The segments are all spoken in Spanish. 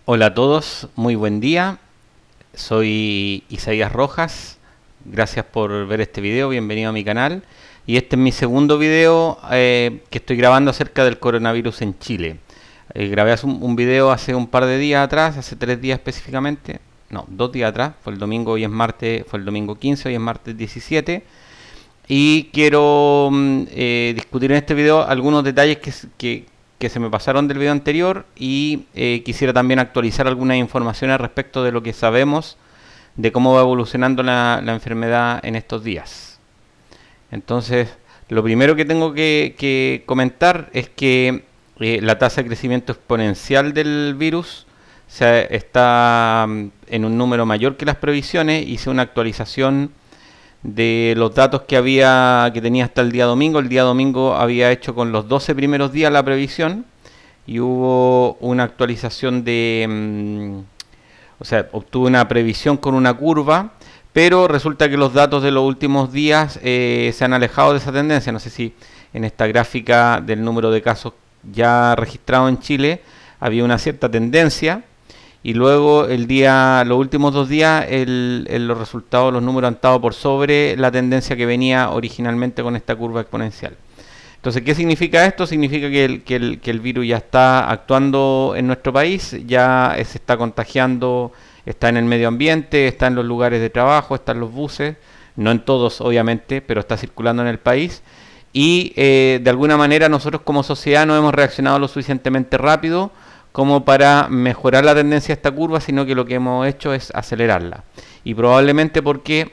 Hola a todos, muy buen día. Soy Isaías Rojas. Gracias por ver este video, bienvenido a mi canal. Y este es mi segundo video que estoy grabando acerca del coronavirus en Chile. Grabé un video hace un par de días atrás, hace 3 días específicamente. No, 2 días atrás, fue el domingo, hoy es martes, fue el domingo 15, hoy es martes 17. Y quiero discutir en este video algunos detalles que se me pasaron del video anterior y quisiera también actualizar algunas informaciones respecto de lo que sabemos de cómo va evolucionando la enfermedad en estos días. Entonces, lo primero que tengo que comentar es que la tasa de crecimiento exponencial del virus está en un número mayor que las previsiones. Hice una actualización de los datos que tenía hasta el día domingo. El día domingo había hecho con los 12 primeros días la previsión y hubo una actualización o sea, obtuve una previsión con una curva, pero resulta que los datos de los últimos días se han alejado de esa tendencia. No sé si en esta gráfica del número de casos ya registrados en Chile había una cierta tendencia, y luego los últimos 2 días, los resultados, los números han estado por sobre la tendencia que venía originalmente con esta curva exponencial. Entonces, ¿qué significa esto? Significa que el virus ya está actuando en nuestro país, ya se está contagiando, está en el medio ambiente, está en los lugares de trabajo, está en los buses, no en todos obviamente, pero está circulando en el país. Y de alguna manera nosotros como sociedad no hemos reaccionado lo suficientemente rápido como para mejorar la tendencia de esta curva, sino que lo que hemos hecho es acelerarla. Y probablemente porque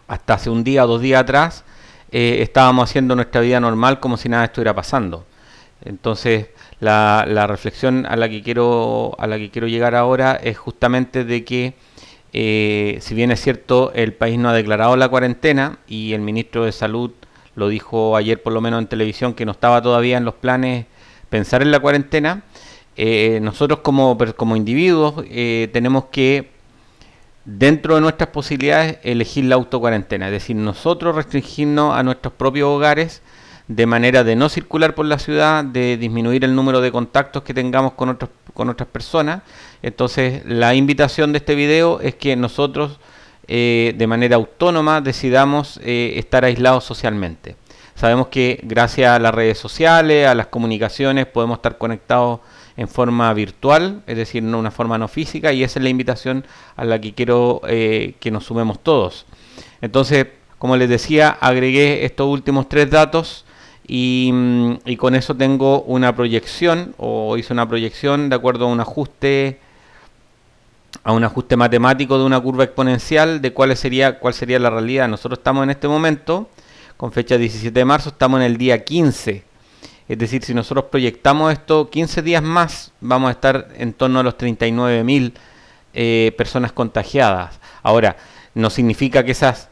hasta hace un día o 2 días atrás estábamos haciendo nuestra vida normal como si nada estuviera pasando. Entonces, la reflexión a la que quiero llegar ahora es justamente de que si bien es cierto, el país no ha declarado la cuarentena, y el ministro de Salud lo dijo ayer por lo menos en televisión, que no estaba todavía en los planes pensar en la cuarentena. Nosotros como individuos tenemos que, dentro de nuestras posibilidades, elegir la autocuarentena, es decir, nosotros restringirnos a nuestros propios hogares de manera de no circular por la ciudad, de disminuir el número de contactos que tengamos con otras personas. Entonces, la invitación de este video es que nosotros de manera autónoma decidamos estar aislados socialmente. Sabemos que gracias a las redes sociales, a las comunicaciones, podemos estar conectados en forma virtual, es decir, no una forma no física, y esa es la invitación a la que quiero que nos sumemos todos. Entonces, como les decía, agregué estos últimos 3 datos y con eso tengo una proyección, o hice una proyección de acuerdo a un ajuste matemático de una curva exponencial de cuál sería la realidad. Nosotros estamos en este momento, con fecha 17 de marzo, estamos en el día 15. Es decir, si nosotros proyectamos esto 15 días más, vamos a estar en torno a los 39.000 personas contagiadas. Ahora, no significa que esas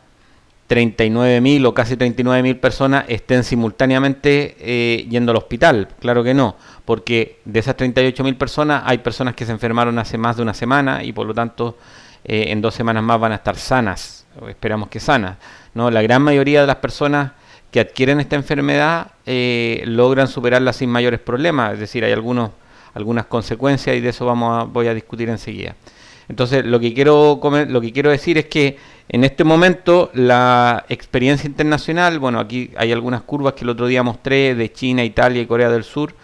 39.000 o casi 39.000 personas estén simultáneamente yendo al hospital. Claro que no, porque de esas 38.000 personas hay personas que se enfermaron hace más de una semana y por lo tanto en 2 semanas más van a estar sanas, o esperamos que sanas, ¿no? La gran mayoría de las personas que adquieren esta enfermedad logran superarla sin mayores problemas, es decir, hay algunas consecuencias y de eso voy a discutir enseguida. Entonces, lo que quiero decir es que en este momento la experiencia internacional, bueno, aquí hay algunas curvas que el otro día mostré de China, Italia y Corea del Sur,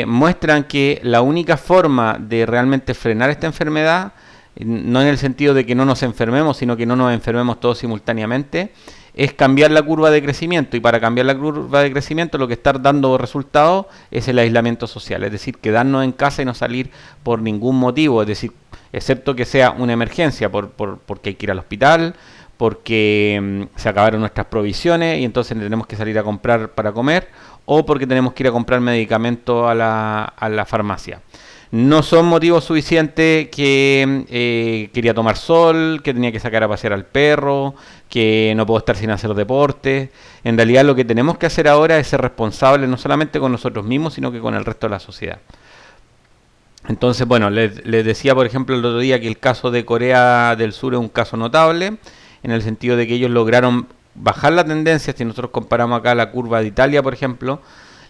muestran que la única forma de realmente frenar esta enfermedad, no en el sentido de que no nos enfermemos, sino que no nos enfermemos todos simultáneamente, es cambiar la curva de crecimiento. Y para cambiar la curva de crecimiento, lo que está dando resultado es el aislamiento social, es decir, quedarnos en casa y no salir por ningún motivo, es decir, excepto que sea una emergencia, porque hay que ir al hospital, porque se acabaron nuestras provisiones y entonces tenemos que salir a comprar para comer, o porque tenemos que ir a comprar medicamentos a la farmacia. No son motivos suficientes que quería tomar sol, que tenía que sacar a pasear al perro, que no puedo estar sin hacer deporte. En realidad lo que tenemos que hacer ahora es ser responsables no solamente con nosotros mismos, sino que con el resto de la sociedad. Entonces, bueno, les decía por ejemplo el otro día que el caso de Corea del Sur es un caso notable, en el sentido de que ellos lograron bajar la tendencia. Si nosotros comparamos acá la curva de Italia, por ejemplo,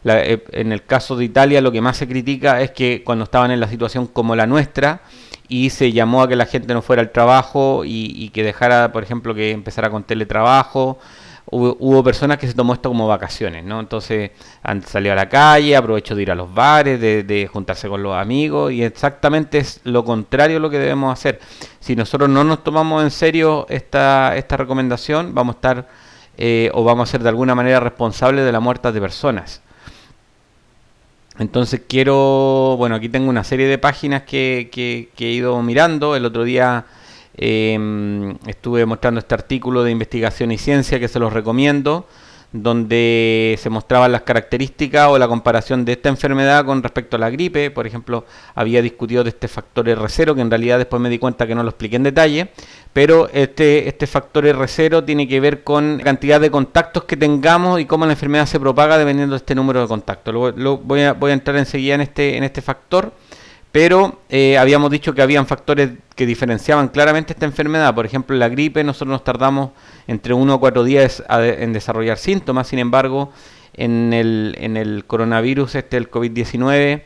En el caso de Italia lo que más se critica es que cuando estaban en la situación como la nuestra y se llamó a que la gente no fuera al trabajo y que dejara, por ejemplo, que empezara con teletrabajo, hubo personas que se tomó esto como vacaciones, ¿no? Entonces han salido a la calle, aprovechó de ir a los bares, de juntarse con los amigos, y exactamente es lo contrario lo que debemos hacer. Si nosotros no nos tomamos en serio esta recomendación, vamos a estar o vamos a ser de alguna manera responsables de la muerte de personas. Entonces bueno, aquí tengo una serie de páginas que he ido mirando. El otro día estuve mostrando este artículo de Investigación y Ciencia que se los recomiendo, donde se mostraban las características o la comparación de esta enfermedad con respecto a la gripe. Por ejemplo, había discutido de este factor R0, que en realidad después me di cuenta que no lo expliqué en detalle, pero este factor R0 tiene que ver con la cantidad de contactos que tengamos y cómo la enfermedad se propaga dependiendo de este número de contactos. Voy a entrar enseguida en este factor. Pero habíamos dicho que habían factores que diferenciaban claramente esta enfermedad. Por ejemplo, en la gripe nosotros nos tardamos entre 1 o 4 días en desarrollar síntomas. Sin embargo, en el coronavirus, el COVID-19,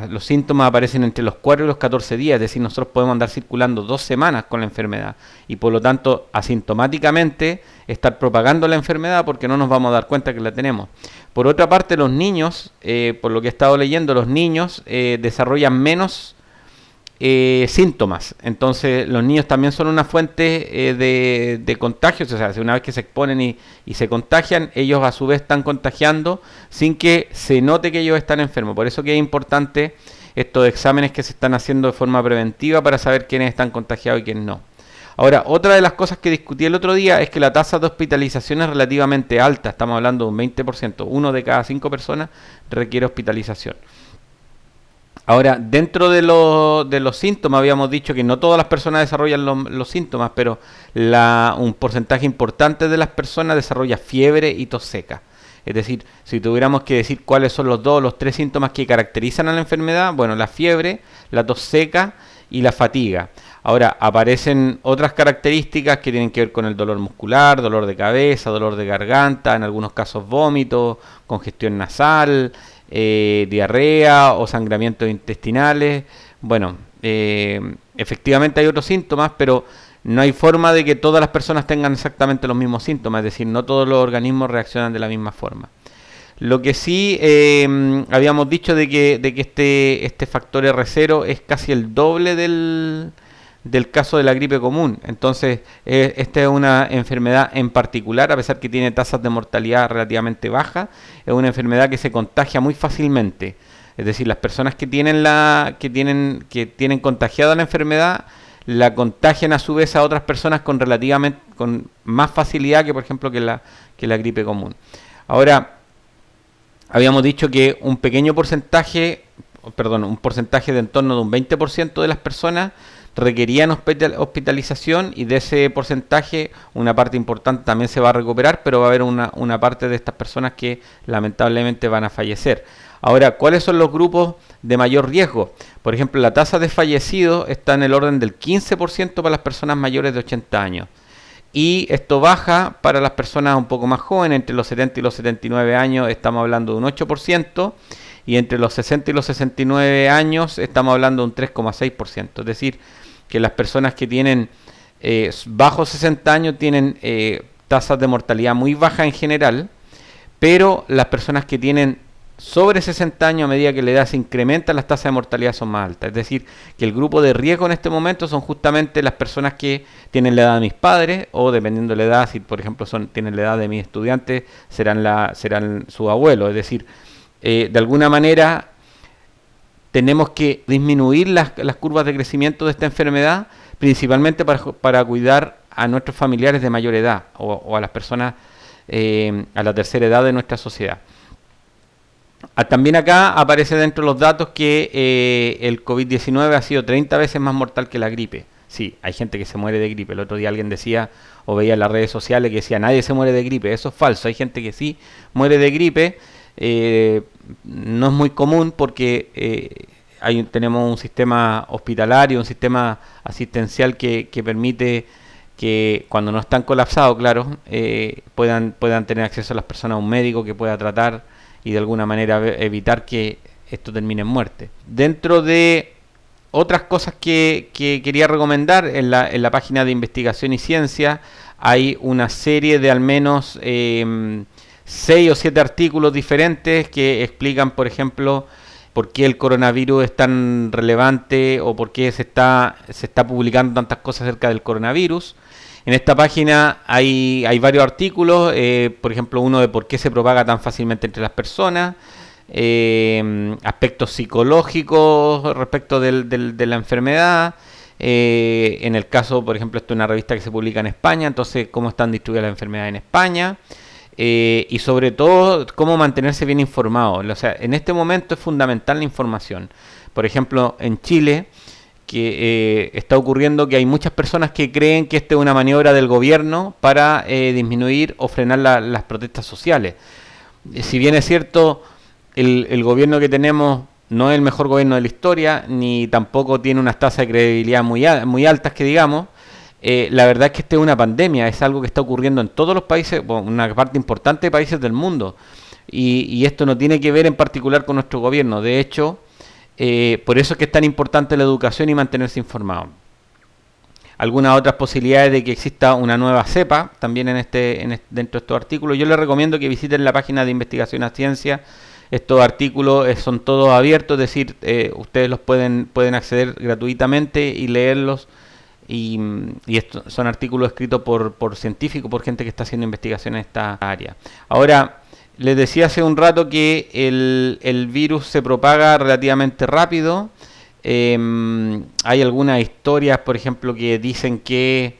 los síntomas aparecen entre los 4 y los 14 días. Es decir, nosotros podemos andar circulando 2 semanas con la enfermedad y por lo tanto asintomáticamente estar propagando la enfermedad porque no nos vamos a dar cuenta que la tenemos. Por otra parte, los niños, por lo que he estado leyendo, los niños desarrollan menos síntomas. Entonces, los niños también son una fuente de contagios. O sea, una vez que se exponen y se contagian, ellos a su vez están contagiando sin que se note que ellos están enfermos. Por eso que es importante estos exámenes que se están haciendo de forma preventiva para saber quiénes están contagiados y quiénes no. Ahora, otra de las cosas que discutí el otro día es que la tasa de hospitalización es relativamente alta. Estamos hablando de un 20%. 1 de cada 5 personas requiere hospitalización. Ahora, dentro de los síntomas, habíamos dicho que no todas las personas desarrollan los síntomas, pero un porcentaje importante de las personas desarrolla fiebre y tos seca. Es decir, si tuviéramos que decir cuáles son los 2 o los 3 síntomas que caracterizan a la enfermedad, bueno, la fiebre, la tos seca y la fatiga. Ahora, aparecen otras características que tienen que ver con el dolor muscular, dolor de cabeza, dolor de garganta, en algunos casos vómito, congestión nasal, diarrea o sangramientos intestinales. Bueno, efectivamente hay otros síntomas, pero no hay forma de que todas las personas tengan exactamente los mismos síntomas, es decir, no todos los organismos reaccionan de la misma forma. Lo que sí habíamos dicho de que este factor R0 es casi el doble del caso de la gripe común. Entonces, esta es una enfermedad en particular, a pesar que tiene tasas de mortalidad relativamente bajas, es una enfermedad que se contagia muy fácilmente. Es decir, las personas que tienen contagiada la enfermedad, la contagian a su vez a otras personas con más facilidad que, por ejemplo, que la gripe común. Ahora, habíamos dicho que un porcentaje de en torno de un 20% de las personas requerían hospitalización, y de ese porcentaje una parte importante también se va a recuperar, pero va a haber una parte de estas personas que lamentablemente van a fallecer. Ahora, ¿cuáles son los grupos de mayor riesgo? Por ejemplo, la tasa de fallecidos está en el orden del 15% para las personas mayores de 80 años. Y esto baja para las personas un poco más jóvenes, entre los 70 y los 79 años estamos hablando de un 8%, y entre los 60 y los 69 años estamos hablando de un 3,6%. Es decir, que las personas que tienen bajo 60 años tienen tasas de mortalidad muy bajas en general, pero las personas que tienen sobre 60 años, a medida que la edad se incrementa, las tasas de mortalidad son más altas. Es decir, que el grupo de riesgo en este momento son justamente las personas que tienen la edad de mis padres, o dependiendo de la edad, si por ejemplo tienen la edad de mis estudiantes, serán su abuelo. Es decir, de alguna manera tenemos que disminuir las curvas de crecimiento de esta enfermedad, principalmente para cuidar a nuestros familiares de mayor edad o a las personas a la tercera edad de nuestra sociedad. También acá aparece dentro de los datos que el COVID-19 ha sido 30 veces más mortal que la gripe. Sí, hay gente que se muere de gripe. El otro día alguien decía, o veía en las redes sociales, que decía, nadie se muere de gripe. Eso es falso, hay gente que sí muere de gripe. No es muy común porque tenemos un sistema hospitalario, un sistema asistencial que permite que cuando no están colapsados, claro, puedan tener acceso a las personas a un médico que pueda tratar y de alguna manera evitar que esto termine en muerte. Dentro de otras cosas que quería recomendar, en la página de Investigación y Ciencia hay una serie de al menos 6 o 7 artículos diferentes que explican, por ejemplo, por qué el coronavirus es tan relevante o por qué se está publicando tantas cosas acerca del coronavirus. En esta página hay varios artículos, por ejemplo, uno de por qué se propaga tan fácilmente entre las personas, aspectos psicológicos respecto de la enfermedad. En el caso, por ejemplo, esto es una revista que se publica en España, entonces cómo están distribuidas las enfermedades en España. Y sobre todo cómo mantenerse bien informado. O sea, en este momento es fundamental la información. Por ejemplo, en Chile, que está ocurriendo que hay muchas personas que creen que esta es una maniobra del gobierno para disminuir o frenar las protestas sociales. Si bien es cierto, el gobierno que tenemos no es el mejor gobierno de la historia, ni tampoco tiene unas tasas de credibilidad muy altas que digamos. La verdad es que esta es una pandemia, es algo que está ocurriendo en todos los países, bueno, una parte importante de países del mundo, y esto no tiene que ver en particular con nuestro gobierno. De hecho, por eso es que es tan importante la educación y mantenerse informado. Algunas otras posibilidades de que exista una nueva cepa también dentro de estos artículos. Yo les recomiendo que visiten la página de Investigación a Ciencia. Estos artículos son todos abiertos, es decir, ustedes los pueden acceder gratuitamente y leerlos. Y estos son artículos escritos por científicos, por gente que está haciendo investigación en esta área. Ahora, les decía hace un rato que el virus se propaga relativamente rápido. Hay algunas historias, por ejemplo, que dicen que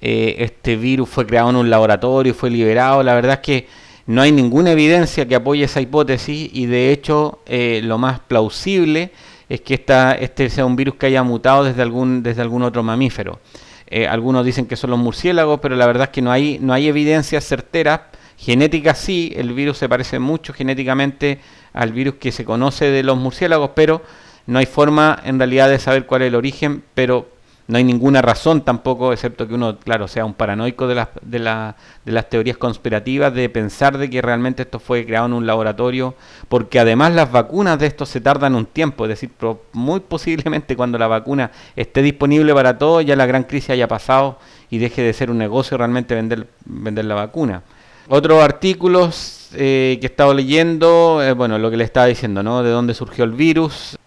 este virus fue creado en un laboratorio y fue liberado. La verdad es que no hay ninguna evidencia que apoye esa hipótesis y de hecho lo más plausible es que este sea un virus que haya mutado desde algún otro mamífero. Algunos dicen que son los murciélagos, pero la verdad es que no hay evidencias certeras. Genéticas sí, el virus se parece mucho genéticamente al virus que se conoce de los murciélagos, pero no hay forma en realidad de saber cuál es el origen, pero no hay ninguna razón tampoco, excepto que uno, claro, sea un paranoico de las teorías conspirativas, de pensar de que realmente esto fue creado en un laboratorio, porque además las vacunas de esto se tardan un tiempo, es decir, muy posiblemente cuando la vacuna esté disponible para todos, ya la gran crisis haya pasado y deje de ser un negocio realmente vender la vacuna. Otros artículos que he estado leyendo, bueno, lo que le estaba diciendo, ¿no? De dónde surgió el virus,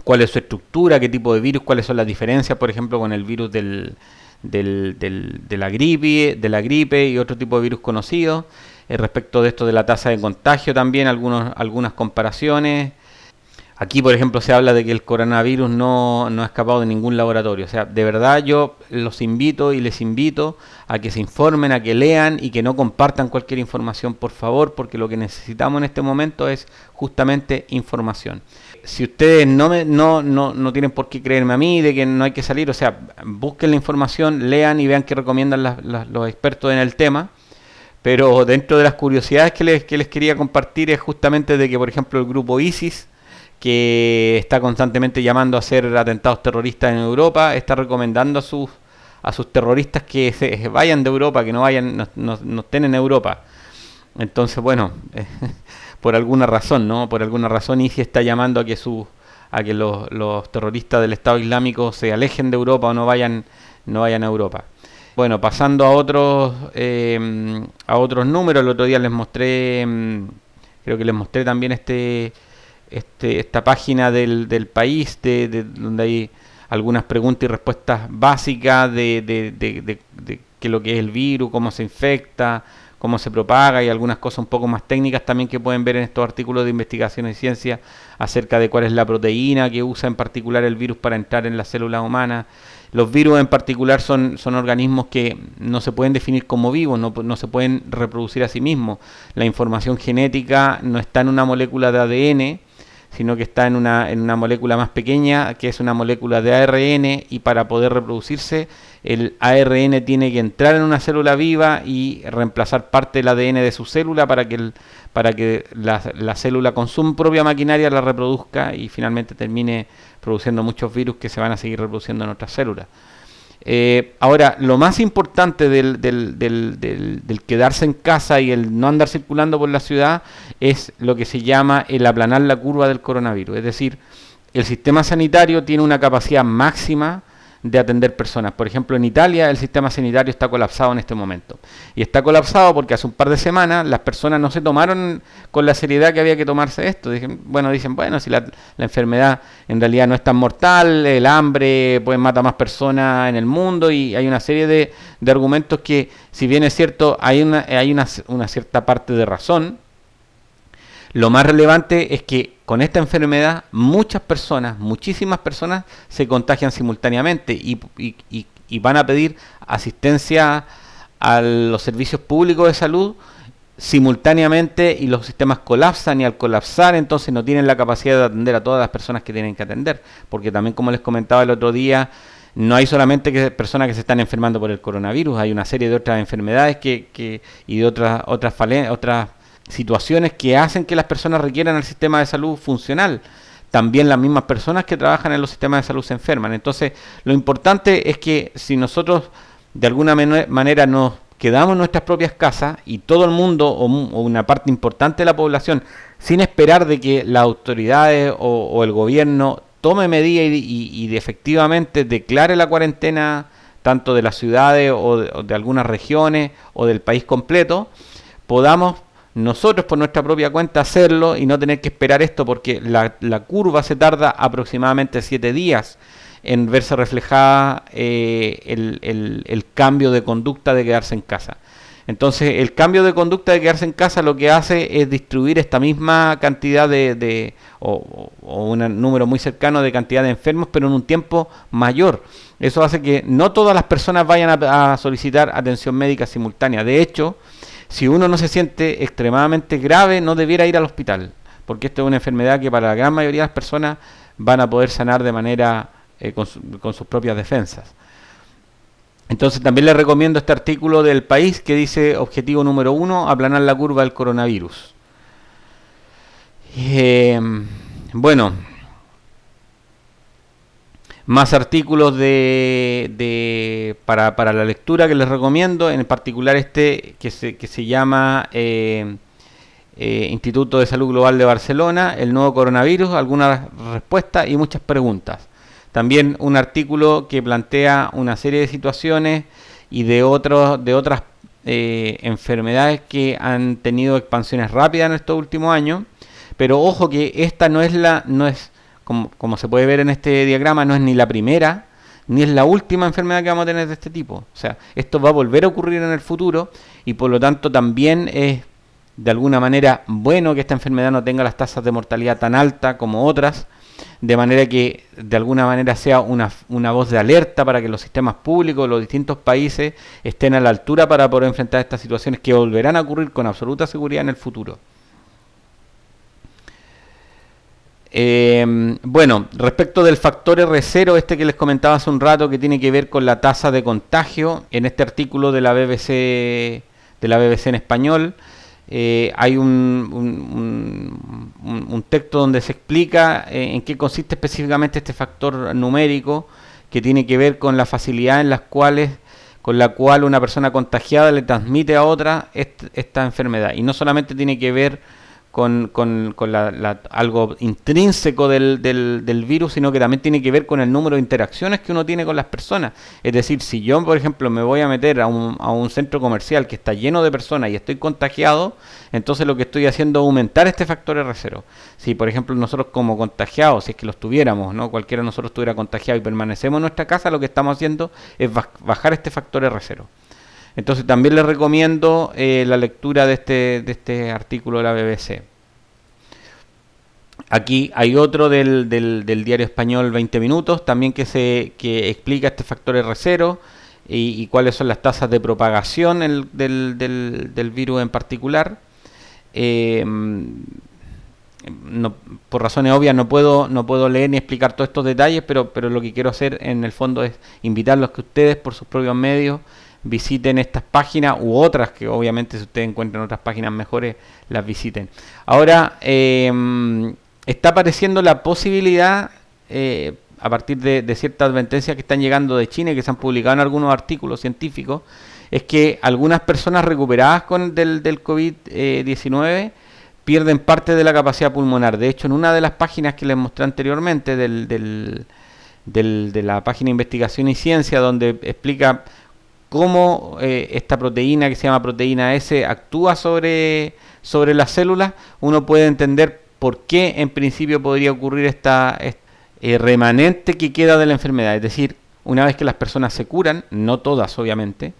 cuál es su estructura, qué tipo de virus, cuáles son las diferencias, por ejemplo, con el virus de la gripe y otro tipo de virus conocidos. Respecto de esto de la tasa de contagio también, algunas comparaciones. Aquí, por ejemplo, se habla de que el coronavirus no ha escapado de ningún laboratorio. O sea, de verdad yo les invito a que se informen, a que lean y que no compartan cualquier información, por favor, porque lo que necesitamos en este momento es justamente información. Si ustedes no tienen por qué creerme a mí de que no hay que salir, o sea, busquen la información, lean y vean qué recomiendan los expertos en el tema. Pero dentro de las curiosidades que les quería compartir es justamente de que, por ejemplo, el grupo ISIS, que está constantemente llamando a hacer atentados terroristas en Europa, está recomendando a sus terroristas que se vayan de Europa, que no estén en Europa. Entonces, bueno, por alguna razón, ¿no? Por alguna razón ISIS está llamando a que los terroristas del Estado Islámico se alejen de Europa o no vayan a Europa. Bueno, pasando a otros números, el otro día les mostré, creo que les mostré también esta página del país, donde hay algunas preguntas y respuestas básicas de qué es lo que es el virus, cómo se infecta, cómo se propaga y algunas cosas un poco más técnicas también que pueden ver en estos artículos de investigación y ciencia acerca de cuál es la proteína que usa en particular el virus para entrar en las células humanas. Los virus en particular son organismos que no se pueden definir como vivos, no se pueden reproducir a sí mismos. La información genética no está en una molécula de ADN, sino que está en una molécula más pequeña, que es una molécula de ARN, y para poder reproducirse, el ARN tiene que entrar en una célula viva y reemplazar parte del ADN de su célula para que la célula con su propia maquinaria la reproduzca y finalmente termine produciendo muchos virus que se van a seguir reproduciendo en otras células. Ahora, lo más importante del quedarse en casa y el no andar circulando por la ciudad es lo que se llama el aplanar la curva del coronavirus. Es decir, el sistema sanitario tiene una capacidad máxima de atender personas. Por ejemplo, en Italia el sistema sanitario está colapsado en este momento. Y está colapsado porque hace un par de semanas las personas no se tomaron con la seriedad que había que tomarse esto. Dicen, bueno, si la enfermedad en realidad no es tan mortal, el hambre pues mata más personas en el mundo, y hay una serie de argumentos que, si bien es cierto, hay una cierta parte de razón. Lo más relevante es que con esta enfermedad muchas personas, muchísimas personas se contagian simultáneamente y van a pedir asistencia a los servicios públicos de salud simultáneamente, y los sistemas colapsan, y al colapsar entonces no tienen la capacidad de atender a todas las personas que tienen que atender, porque también, como les comentaba el otro día, no hay solamente personas que se están enfermando por el coronavirus, hay una serie de otras enfermedades y de otras situaciones que hacen que las personas requieran el sistema de salud funcional. También las mismas personas que trabajan en los sistemas de salud se enferman. Entonces, lo importante es que si nosotros de alguna manera nos quedamos en nuestras propias casas, y todo el mundo o una parte importante de la población, sin esperar de que las autoridades o el gobierno tome medidas y efectivamente declare la cuarentena, tanto de las ciudades o de algunas regiones o del país completo, podamos nosotros por nuestra propia cuenta hacerlo y no tener que esperar esto, porque la curva se tarda aproximadamente 7 días en verse reflejada el cambio de conducta de quedarse en casa. Entonces, el cambio de conducta de quedarse en casa lo que hace es distribuir esta misma cantidad o un número muy cercano de cantidad de enfermos, pero en un tiempo mayor. Eso hace que no todas las personas vayan a solicitar atención médica simultánea. De hecho, si uno no se siente extremadamente grave, no debiera ir al hospital, porque esta es una enfermedad que para la gran mayoría de las personas van a poder sanar de manera con sus propias defensas. Entonces también les recomiendo este artículo del País que dice: objetivo número 1, aplanar la curva del coronavirus. Bueno, más artículos para la lectura que les recomiendo, en particular este que se llama Instituto de Salud Global de Barcelona, el nuevo coronavirus, algunas respuestas y muchas preguntas. También un artículo que plantea una serie de situaciones y de otras enfermedades que han tenido expansiones rápidas en estos últimos años, pero ojo que esta no es como se puede ver en este diagrama, no es ni la primera ni es la última enfermedad que vamos a tener de este tipo. O sea, esto va a volver a ocurrir en el futuro, y por lo tanto también es de alguna manera bueno que esta enfermedad no tenga las tasas de mortalidad tan altas como otras, de manera que de alguna manera sea una voz de alerta para que los sistemas públicos de los distintos países estén a la altura para poder enfrentar estas situaciones que volverán a ocurrir con absoluta seguridad en el futuro. Bueno, respecto del factor R0, que les comentaba hace un rato, que tiene que ver con la tasa de contagio, en este artículo de la BBC en español, hay un texto donde se explica en qué consiste específicamente este factor numérico, que tiene que ver con la facilidad con la cual una persona contagiada le transmite a otra esta enfermedad. Y no solamente tiene que ver con algo intrínseco del virus, sino que también tiene que ver con el número de interacciones que uno tiene con las personas. Es decir, si yo, por ejemplo, me voy a meter a un centro comercial que está lleno de personas y estoy contagiado, entonces lo que estoy haciendo es aumentar este factor R0. Si, por ejemplo, nosotros como contagiados, si es que los tuviéramos, ¿no? Cualquiera de nosotros estuviera contagiado y permanecemos en nuestra casa, lo que estamos haciendo es bajar este factor R0. Entonces también les recomiendo la lectura de este artículo de la BBC. Aquí hay otro del diario español 20 minutos, también que explica este factor R0 y cuáles son las tasas de propagación del virus en particular. Por razones obvias no puedo leer ni explicar todos estos detalles, pero lo que quiero hacer en el fondo es invitarlos a que ustedes por sus propios medios visiten estas páginas u otras que obviamente si ustedes encuentran otras páginas mejores las visiten. Ahora está apareciendo la posibilidad a partir de ciertas advertencias que están llegando de China y que se han publicado en algunos artículos científicos, es que algunas personas recuperadas del COVID-19 pierden parte de la capacidad pulmonar. De hecho, en una de las páginas que les mostré anteriormente, de la página Investigación y Ciencia, donde explica cómo esta proteína que se llama proteína S actúa sobre las células, uno puede entender por qué en principio podría ocurrir esta remanente que queda de la enfermedad. Es decir, una vez que las personas se curan, no todas obviamente,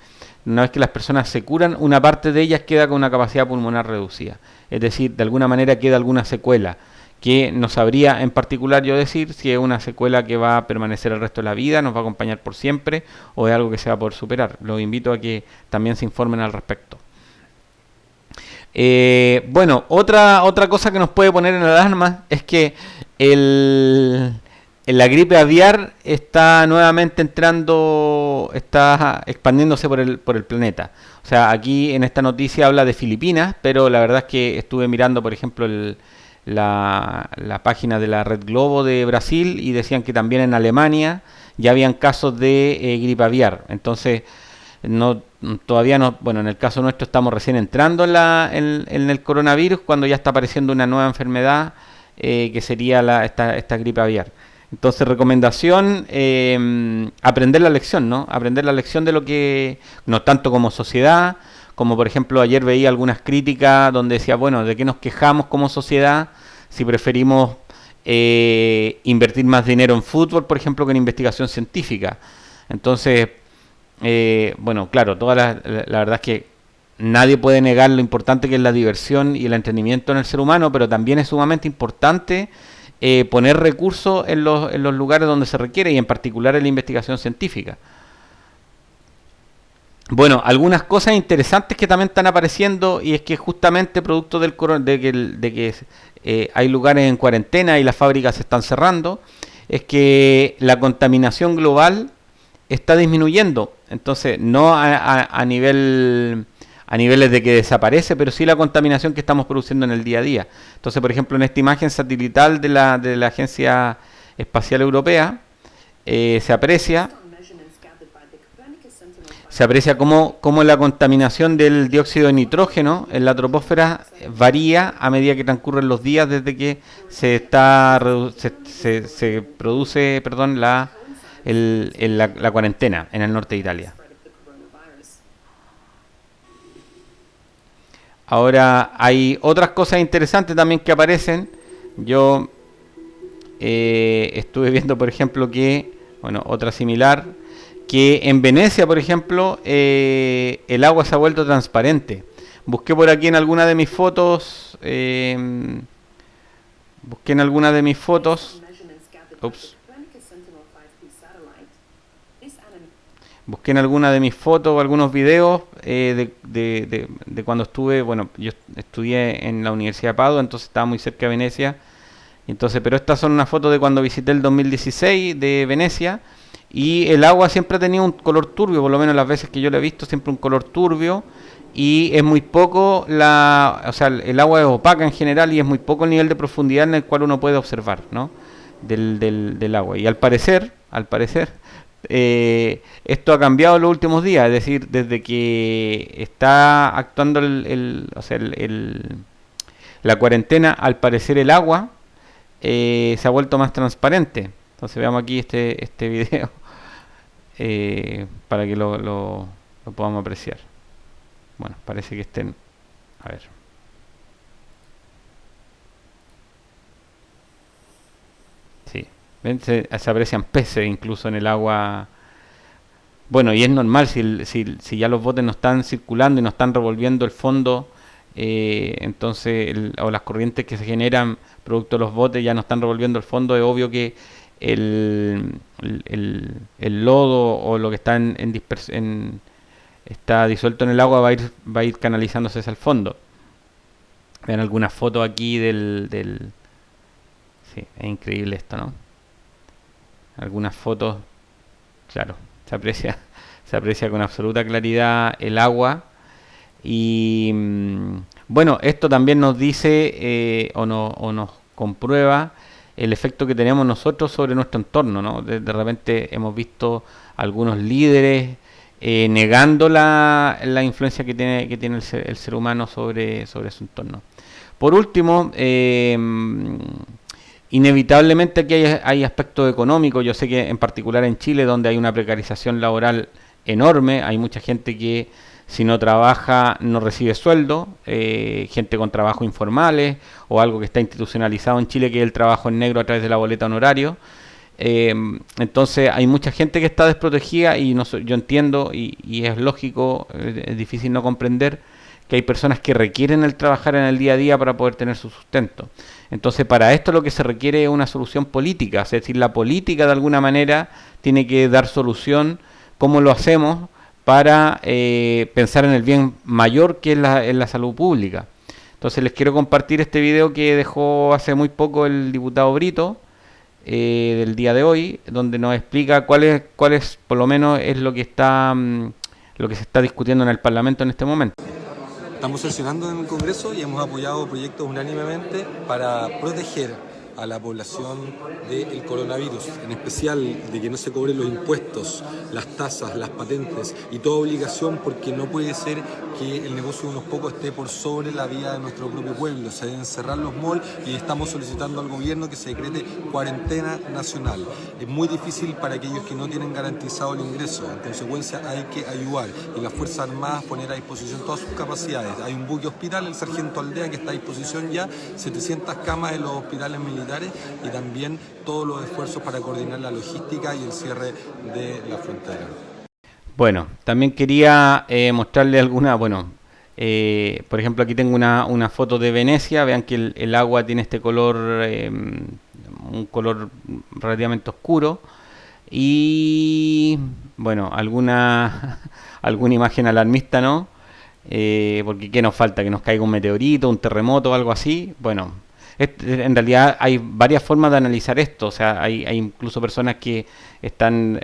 una vez que las personas se curan, una parte de ellas queda con una capacidad pulmonar reducida. Es decir, de alguna manera queda alguna secuela, que no sabría en particular yo decir si es una secuela que va a permanecer el resto de la vida, nos va a acompañar por siempre, o es algo que se va a poder superar. Los invito a que también se informen al respecto. Bueno, otra cosa que nos puede poner en alarma es que la gripe aviar está nuevamente está expandiéndose por el planeta. O sea, aquí en esta noticia habla de Filipinas, pero la verdad es que estuve mirando, por ejemplo, la página de la Red Globo de Brasil y decían que también en Alemania ya habían casos de gripe aviar. Entonces, todavía no, bueno, en el caso nuestro estamos recién entrando en el coronavirus, cuando ya está apareciendo una nueva enfermedad que sería esta gripe aviar. Entonces, recomendación, aprender la lección, ¿no? Aprender la lección de lo que, no tanto como sociedad, como por ejemplo ayer veía algunas críticas donde decía, bueno, ¿de qué nos quejamos como sociedad si preferimos invertir más dinero en fútbol, por ejemplo, que en investigación científica? Entonces, bueno, claro, la verdad es que nadie puede negar lo importante que es la diversión y el entretenimiento en el ser humano, pero también es sumamente importante poner recursos en los lugares donde se requiere y en particular en la investigación científica. Bueno, algunas cosas interesantes que también están apareciendo y es que justamente producto de que hay lugares en cuarentena y las fábricas se están cerrando, es que la contaminación global está disminuyendo. Entonces, no a niveles de que desaparece, pero sí la contaminación que estamos produciendo en el día a día. Entonces, por ejemplo, en esta imagen satelital de la Agencia Espacial Europea, se aprecia cómo la contaminación del dióxido de nitrógeno en la troposfera varía a medida que transcurren los días desde que se produce la cuarentena en el norte de Italia. Ahora, hay otras cosas interesantes también que aparecen. Yo estuve viendo, por ejemplo, otra similar, que en Venecia, por ejemplo, el agua se ha vuelto transparente. Busqué por aquí en alguna de mis fotos, ups, busqué en alguna de mis fotos o algunos videos de cuando estuve, bueno, yo estudié en la Universidad de Padua, entonces estaba muy cerca de Venecia. Entonces, pero estas son unas fotos de cuando visité el 2016 de Venecia y el agua siempre ha tenido un color turbio, por lo menos las veces que yo lo he visto, siempre un color turbio y es muy poco o sea, el agua es opaca en general y es muy poco el nivel de profundidad en el cual uno puede observar, ¿no? Del agua. Y al parecer, esto ha cambiado en los últimos días, es decir, desde que está actuando la cuarentena, al parecer el agua se ha vuelto más transparente. Entonces veamos aquí este video para que lo podamos apreciar. Bueno, parece que estén... A ver. Sí. ¿Ven? Se aprecian peces incluso en el agua. Bueno, y es normal si ya los botes no están circulando y no están revolviendo el fondo, entonces, o las corrientes que se generan producto de los botes ya no están revolviendo el fondo, es obvio que el lodo o lo que está está disuelto en el agua va a ir canalizándose hacia el fondo. Vean algunas fotos aquí sí, es increíble esto, ¿no? Algunas fotos, claro, se aprecia con absoluta claridad el agua. Y bueno, esto también nos dice o nos comprueba el efecto que tenemos nosotros sobre nuestro entorno, ¿no? De repente hemos visto algunos líderes negando la influencia que tiene el ser humano sobre su entorno. Por último, inevitablemente aquí hay aspectos económicos. Yo sé que en particular en Chile, donde hay una precarización laboral enorme, hay mucha gente que si no trabaja no recibe sueldo, gente con trabajos informales o algo que está institucionalizado en Chile, que es el trabajo en negro a través de la boleta honorario. Entonces hay mucha gente que está desprotegida y no, yo entiendo y es lógico, es difícil no comprender que hay personas que requieren el trabajar en el día a día para poder tener su sustento. Entonces para esto lo que se requiere es una solución política, es decir, la política de alguna manera tiene que dar solución. ¿Cómo lo hacemos para pensar en el bien mayor que es la salud pública? Entonces les quiero compartir este video que dejó hace muy poco el diputado Brito, del día de hoy, donde nos explica cuál es por lo menos es lo que lo que se está discutiendo en el Parlamento en este momento. Estamos sesionando en el Congreso y hemos apoyado proyectos unánimemente para proteger a la población del coronavirus, en especial de que no se cobren los impuestos, las tasas, las patentes y toda obligación, porque no puede ser que el negocio de unos pocos esté por sobre la vida de nuestro propio pueblo. Se deben cerrar los malls y estamos solicitando al gobierno que se decrete cuarentena nacional. Es muy difícil para aquellos que no tienen garantizado el ingreso. En consecuencia hay que ayudar y las Fuerzas Armadas poner a disposición todas sus capacidades. Hay un buque hospital, el Sargento Aldea, que está a disposición ya, 700 camas en los hospitales militares y también todos los esfuerzos para coordinar la logística y el cierre de la frontera. Bueno, también quería mostrarle alguna, por ejemplo aquí tengo una foto de Venecia, vean que el agua tiene este color, un color relativamente oscuro, y bueno, alguna imagen alarmista, ¿no? Porque ¿qué nos falta? ¿Que nos caiga un meteorito, un terremoto o algo así? Bueno, en realidad hay varias formas de analizar esto, o sea, hay incluso personas que están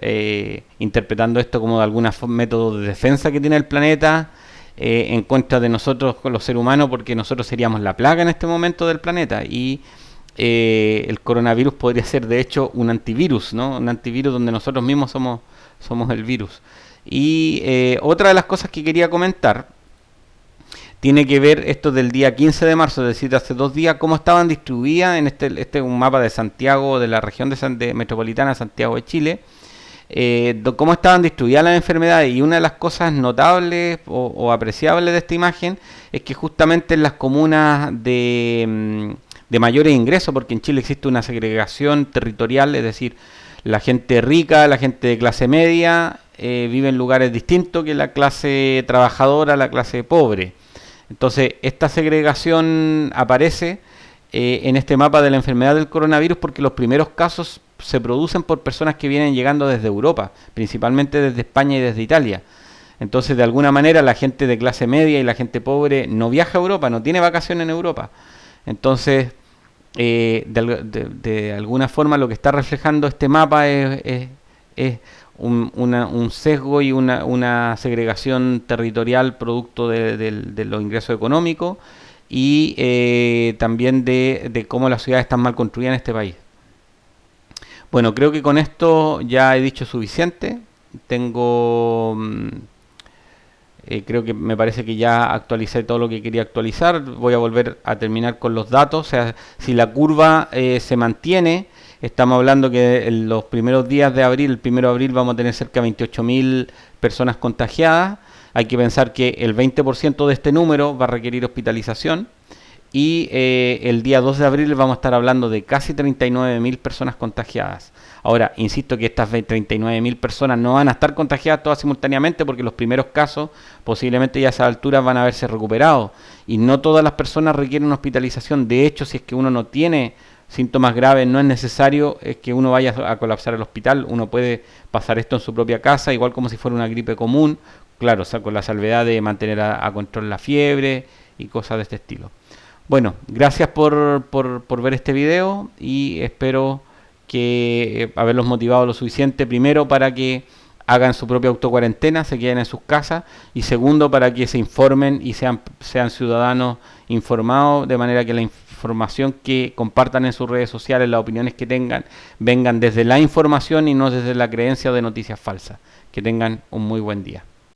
interpretando esto como de algún método de defensa que tiene el planeta en contra de nosotros, con los seres humanos, porque nosotros seríamos la plaga en este momento del planeta y el coronavirus podría ser de hecho un antivirus, ¿no? Un antivirus donde nosotros mismos somos el virus. Y otra de las cosas que quería comentar tiene que ver esto del día 15 de marzo, es decir, hace 2 días, cómo estaban distribuidas en este un mapa de Santiago, de la región de metropolitana Santiago de Chile, cómo estaban distribuidas las enfermedades. Y una de las cosas notables o apreciables de esta imagen es que justamente en las comunas de mayores ingresos, porque en Chile existe una segregación territorial, es decir, la gente rica, la gente de clase media, vive en lugares distintos que la clase trabajadora, la clase pobre. Entonces, esta segregación aparece en este mapa de la enfermedad del coronavirus porque los primeros casos se producen por personas que vienen llegando desde Europa, principalmente desde España y desde Italia. Entonces, de alguna manera, la gente de clase media y la gente pobre no viaja a Europa, no tiene vacaciones en Europa. Entonces, de alguna forma, lo que está reflejando este mapa es un sesgo y una segregación territorial producto de los ingresos económicos y también de cómo las ciudades están mal construidas en este país. Bueno, creo que con esto ya he dicho suficiente. Creo que me parece que ya actualicé todo lo que quería actualizar. Voy a volver a terminar con los datos. O sea, si la curva se mantiene, estamos hablando que en los primeros días de abril, el 1 de abril, vamos a tener cerca de 28.000 personas contagiadas. Hay que pensar que el 20% de este número va a requerir hospitalización. Y el día 2 de abril vamos a estar hablando de casi 39.000 personas contagiadas. Ahora, insisto que estas 39.000 personas no van a estar contagiadas todas simultáneamente porque los primeros casos posiblemente ya a esa altura van a haberse recuperado. Y no todas las personas requieren una hospitalización. De hecho, si es que uno no tiene síntomas graves, no es necesario que uno vaya a colapsar el hospital. Uno puede pasar esto en su propia casa, igual como si fuera una gripe común. Claro, o sea, con la salvedad de mantener a control la fiebre y cosas de este estilo. Bueno, gracias por ver este video y espero que haberlos motivado lo suficiente, primero para que hagan su propia autocuarentena, se queden en sus casas, y segundo para que se informen y sean ciudadanos informados, de manera que la información información que compartan en sus redes sociales, las opiniones que tengan, vengan desde la información y no desde la creencia de noticias falsas. Que tengan un muy buen día.